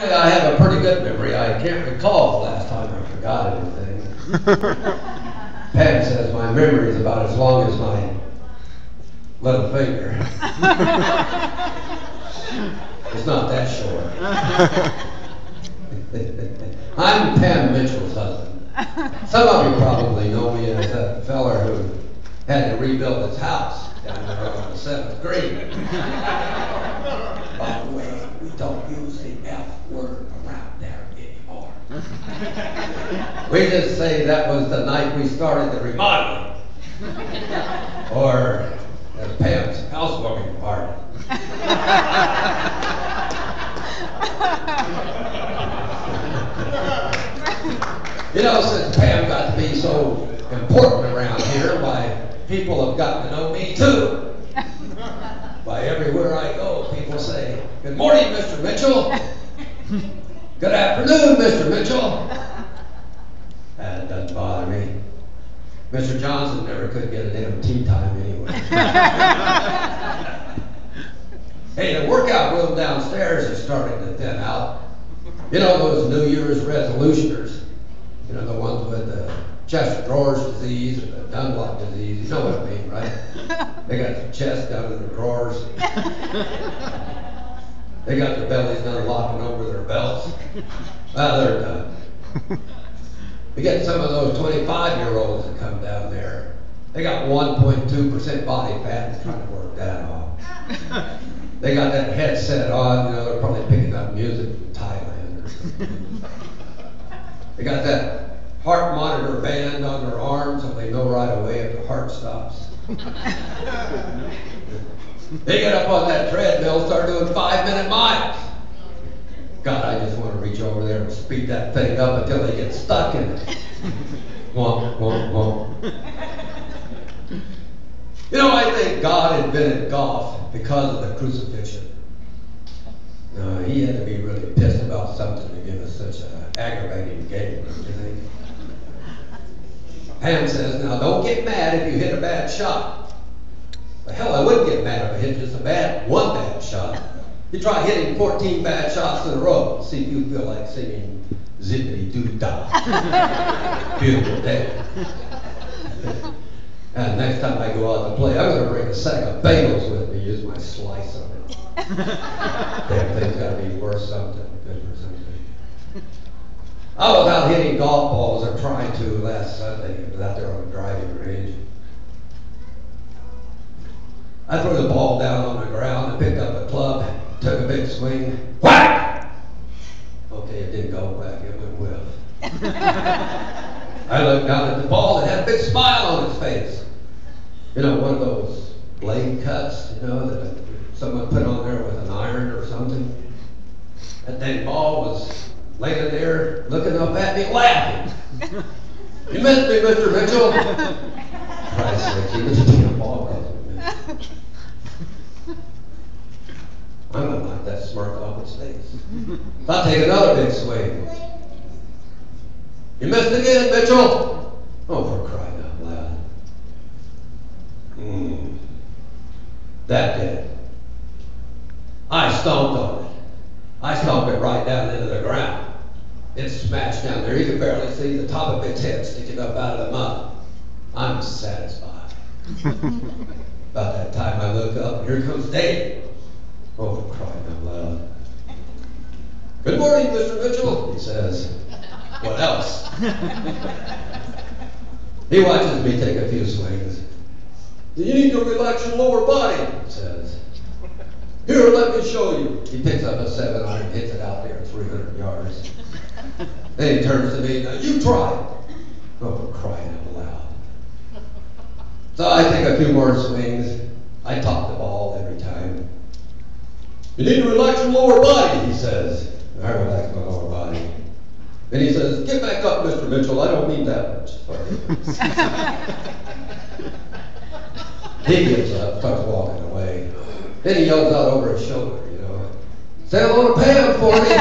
I have a pretty good memory. I can't recall the last time I forgot anything. Pam says my memory is about as long as my little finger. It's not that short. I'm Pam Mitchell's husband. Some of you probably know me as that feller who had to rebuild his house down there on the 7th Green. By the way, we don't use the F word around there anymore. We just say that was the night we started the remodeling. Or Pam's housewarming party. You know, since Pam got to be so important around here, why, people have gotten to know me too. Why, everywhere I go, people say, "Good morning, Mr. Mitchell." "Good afternoon, Mr. Mitchell." That doesn't bother me. Mr. Johnson never could get an MT time anyway. Hey, the workout room downstairs is starting to thin out. You know those New Year's resolutioners? You know, the ones with the chest drawers disease or the Dunlop disease. You know what I mean, right? They got their chest down in their drawers. They got their bellies done locking over their belts. Well, they're done. We get some of those 25-year-olds that come down there. They got 1.2% body fat and trying to work that off. They got that headset on, you know, they're probably picking up music from Thailand or something. They got that heart monitor band on their arm so they know right away if the heart stops. They get up on that treadmill, start doing 5-minute miles. God, I just want to reach over there and speed that thing up until they get stuck in it. Womp, womp, womp. You know, I think God invented golf because of the crucifixion. He had to be really pissed about something to give us such an aggravating game, don't you think? Pam says, "Now don't get mad if you hit a bad shot." Well, hell, I wouldn't get mad if I hit just one bad shot. You try hitting 14 bad shots in a row, see if you feel like singing Zippity Doo Dah. Beautiful day. And next time I go out to play, I'm going to bring a sack of bagels with me, use my slice on it. Damn thing's got to be worth something, good for something. I was out hitting golf balls, or trying to, last Sunday. I was out there on the driving range. I threw the ball down on the ground and picked up a club, took a big swing, whack! Okay, it didn't go whack, it went whiff. I looked down at the ball and had a big smile on his face. You know, one of those blade cuts, you know, that someone put on there with an iron or something. That dang ball was laying there looking up at me laughing. "You missed me, Mr. Mitchell." Christ's sake, he was a damn ball club. I'm going to knock that smirk off his face. I'll take another big swing. "You missed again, Mitchell." Oh, for crying out loud. That did it. I stomped on it. I stomped it right down into the ground. It smashed down there. You could barely see the top of its head sticking up out of the mud. I'm satisfied. About that time I look up, and here comes Dave. Oh, for crying out loud. "Good morning, Mr. Mitchell," he says. "What else?" He watches me take a few swings. "You need to relax your lower body," he says. "Here, let me show you." He picks up a 7-iron and hits it out there 300 yards. Then he turns to me, "Now you try it." Oh, for crying out loud. So I take a few more swings. I top the ball every time. "You need to relax your lower body," he says. I relax my lower body. Then he says, "Get back up, Mr. Mitchell. I don't mean that much." He gives up, starts walking away. Then he yells out over his shoulder, you know, "Say hello to Pam for me."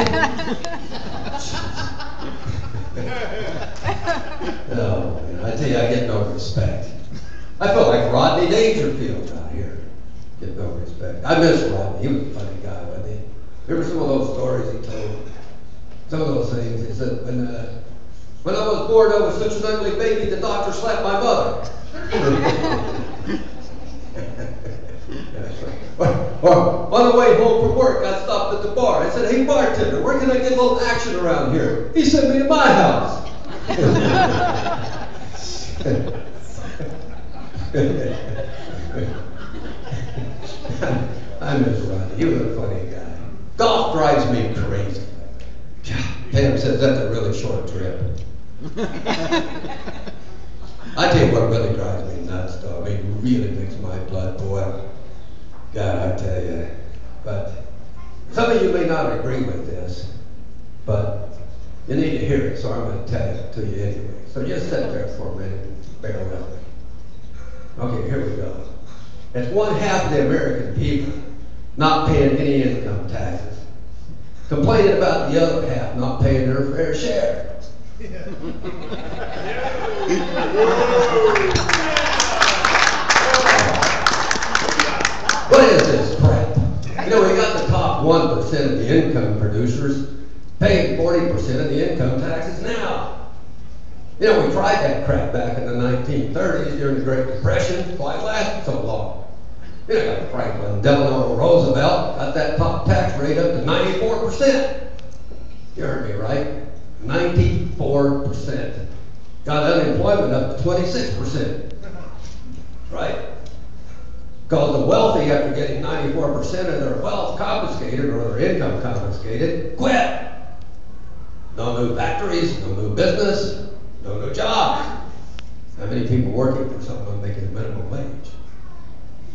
Oh, man, I tell you, I get no respect. I feel like Rodney Dangerfield out here. Get no respect. I miss Rodney. He was a funny guy, wasn't he? Remember some of those stories he told? Some of those things. He said, when I was born, I was such an ugly baby, the doctor slapped my mother. Or on the way home from work, I stopped at the bar. I said, hey, bartender, where can I get a little action around here? He sent me to my house. I miss Rodney. He was a funny guy. Golf drives me crazy. Pam says that's a really short trip. I tell you what really drives me nuts, though. I mean, it really makes my blood boil. God, I tell you. But some of you may not agree with this, but you need to hear it, so I'm going to tell it to you anyway. So just sit there for a minute and bear with me. Okay, here we go. It's 1/2 of the American people not paying any income taxes, complaining about the other half not paying their fair share. What is this crap? You know, we got the top 1% of the income producers paying 40% of the income taxes now. You know, we tried that crap back in the 1930s during the Great Depression. Why it lasted so long? You know, got Franklin Delano Roosevelt got that top tax rate up to 94%. You heard me right? 94%. Got unemployment up to 26%. Right? Because the wealthy, after getting 94% of their wealth confiscated or their income confiscated, quit. No new factories, no new business, no new jobs. How many people working for someone making a minimum wage?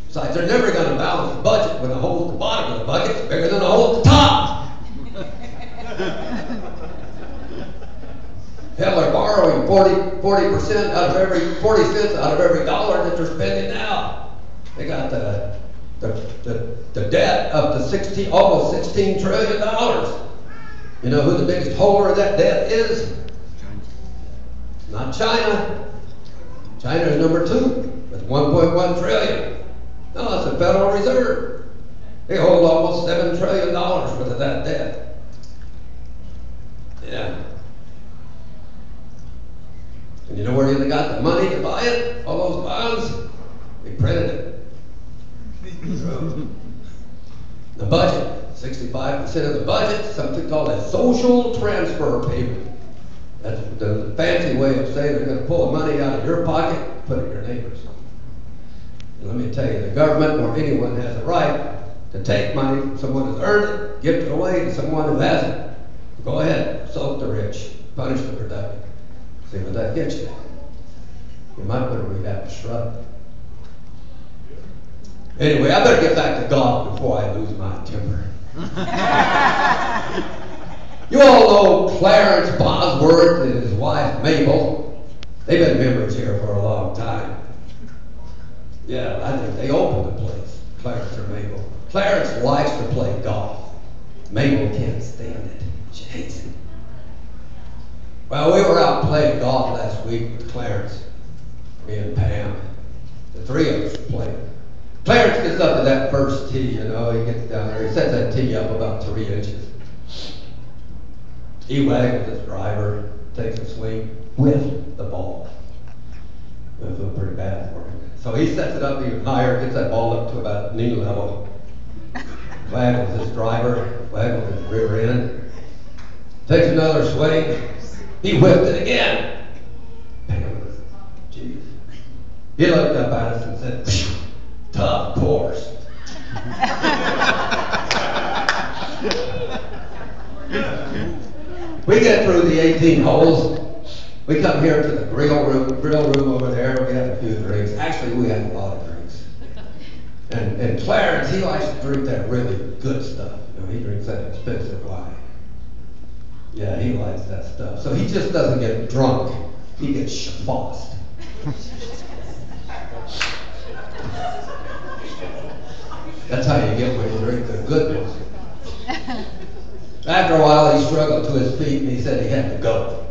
Besides, they're never going to balance the budget when the hole at the bottom of the bucket is bigger than the hole at the top. Hell, they're borrowing 40% out of every 40 cents out of every dollar that they're spending now. They got the debt up to almost $16 trillion. You know who the biggest holder of that debt is? Not China. China is number 2 with 1.1 trillion. No, it's the Federal Reserve. They hold almost $7 trillion worth of that debt. Yeah. And you know where they got the money to buy it? All those bonds? They printed it. The budget, 65% of the budget, something called a social transfer payment. That's the fancy way of saying they're going to pull the money out of your pocket and put it in your neighbor's. And let me tell you, the government or anyone has a right to take money from someone who's earned it, give it away to someone who hasn't. Go ahead, assault the rich, punish the productive. See what that gets you. You might better read that and shrug. Anyway, I better get back to golf before I lose my temper. You all know Clarence Bosworth and his wife Mabel. They've been members here for a long time. Yeah, I think they opened the place, Clarence or Mabel. Clarence likes to play golf. Mabel can't stand it. She hates it. Well, we were out playing golf last week with Clarence, me and Pam. The 3 of us played. Clarence gets up to that first tee, you know, he gets down there, he sets that tee up about 3 inches. He waggles his driver, takes a swing with the ball. I feel pretty bad for him. So he sets it up even higher, gets that ball up to about knee level. Waggles his driver, waggles his rear end. Takes another swing. He whipped it again. Jeez. He looked up at us and said, tough course. We get through the 18 holes. We come here to the grill room over there. We have a few drinks. Actually, we have a lot of drinks. And Clarence, he likes to drink that really good stuff. You know, he drinks that expensive wine. Yeah, he likes that stuff. So he just doesn't get drunk. He gets schlossed. That's how you get when you drink the good ones. After a while, he struggled to his feet and he said he had to go.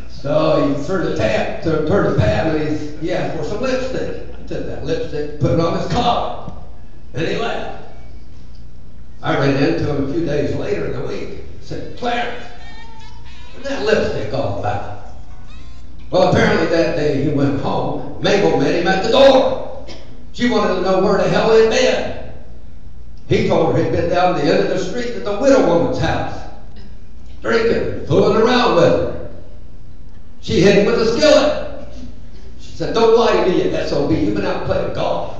So he turned to Pam and he asked for some lipstick. He took that lipstick, put it on his collar, and he left. I ran into him a few days later in the week. I said, Clarence, what's that lipstick all about? Well, apparently that day he went home. Mabel met him at the door. She wanted to know where the hell he'd been. He told her he'd been down the end of the street at the widow woman's house, drinking, fooling around with her. She hit him with a skillet. She said, don't lie to me, you SOB. You've been out playing golf.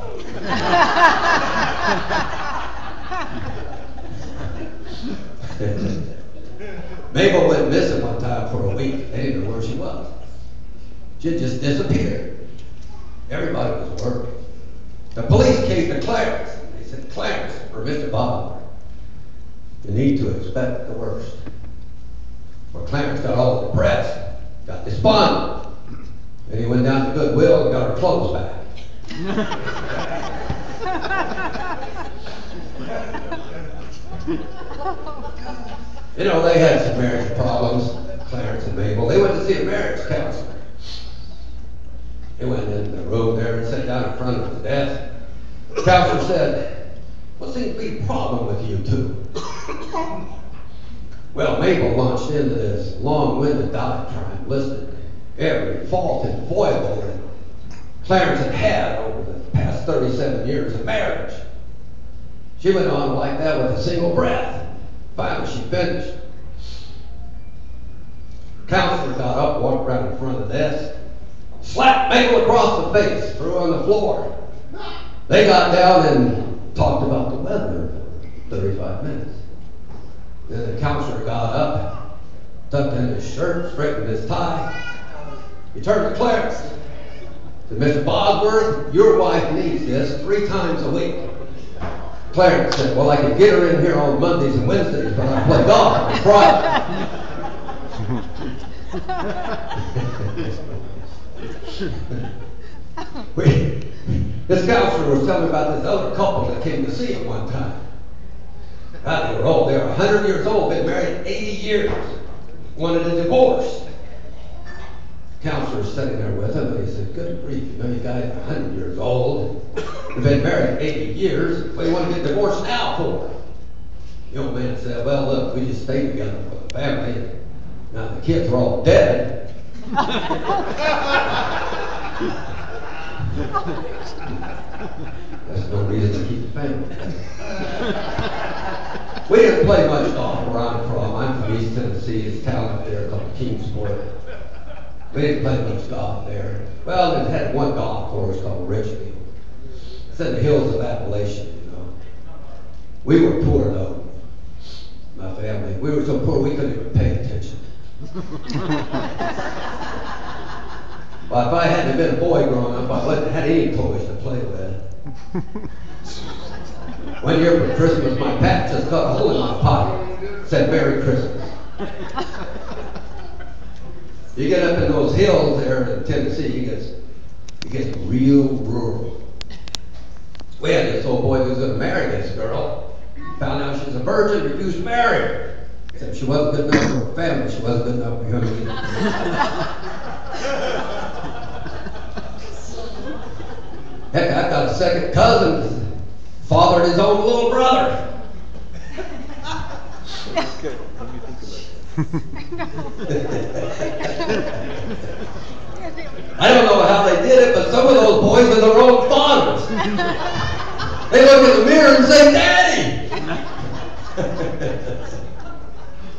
Mabel went missing one time for a week. They didn't know where she was. She had just disappeared. Everybody was worried. The police came to Clarence. They said, Clarence, or Mr. Bob, you need to expect the worst. Well, Clarence got all depressed, got despondent. Then he went down to Goodwill and got her clothes back. You know, they had some marriage problems, Clarence and Mabel. They went to see a marriage counselor. They went in the room there and sat down in front of his desk. The counselor said, what seems to be the problem with you two? Well, Mabel launched into this long-winded diatribe listing every fault and foible that Clarence had had over the past 37 years of marriage. She went on like that with a single breath. Finally, she finished. The counselor got up, walked around in front of the desk, slapped Mabel across the face, threw her on the floor. They got down and talked about the weather for 35 minutes. Then the counselor got up, tucked in his shirt, straightened his tie. He turned to Clarence. Said, Mr. Bosworth, your wife needs this 3 times a week. Clarence said, well, I could get her in here on Mondays and Wednesdays, but I play golf on Friday. This counselor was telling me about this other couple that came to see him one time. God, they were old. They were 100 years old, been married 80 years, wanted a divorce. The counselor was sitting there with him, and he said, good grief, you know, you guys are 100 years old. You've been married 80 years. What do you want to get divorced now for? The old man said, well, look, we just stayed together for the family. Now the kids are all dead. That's no reason to keep the family together. We didn't play much golf where I'm from. I'm from East Tennessee. It's a town up there called Kingsport. We didn't play much golf there. Well, it had one golf course called Richfield. It's in the hills of Appalachia, you know. We were poor, though. My family. We were so poor we couldn't even pay attention. Well, if I hadn't been a boy growing up, I wouldn't have had any toys to play with. One year for Christmas, my pap just cut a hole in my pocket. Said, Merry Christmas. You get up in those hills there in Tennessee, it gets real rural. We had this old boy who was going to marry this girl. Found out she was a virgin, refused to marry her. Said she wasn't good enough for her family, she wasn't good enough for him either. Heck, I've got a second cousin who fathered his own little brother. Okay, let me think about it. I don't know how they did it, but some of those boys are their own fathers. They look in the mirror and say, Daddy!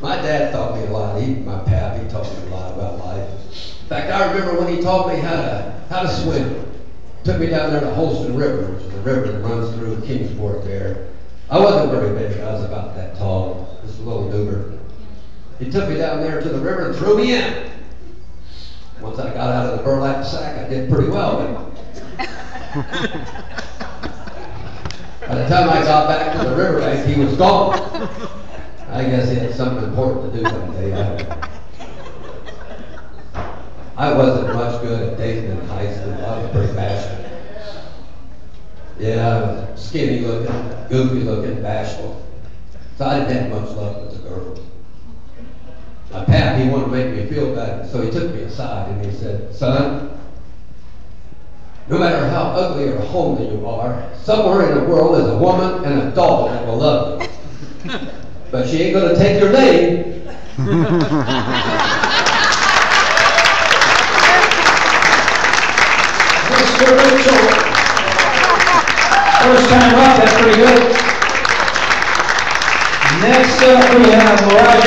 My dad taught me a lot. My pap, he taught me a lot about life. In fact, I remember when he taught me how to swim. Took me down there to Holston River, which is a river that runs through Kingsport there. I wasn't very big. I was about that tall, just a little goober. He took me down there to the river and threw me in. Once I got out of the burlap sack, I did pretty well. By the time I got back to the riverbank, he was gone. I guess he had something important to do that day. I wasn't much good at dating in high school. I was pretty bashful. Yeah, I was skinny looking, goofy looking, bashful. So I didn't have much luck with the girls. My pap, he wanted to make me feel better, so he took me aside and he said, son, no matter how ugly or homely you are, somewhere in the world is a woman and a dog that will love you. But she ain't gonna take your name. Mr. Mitchell. First time up, that's pretty good. Next up we have Mariah.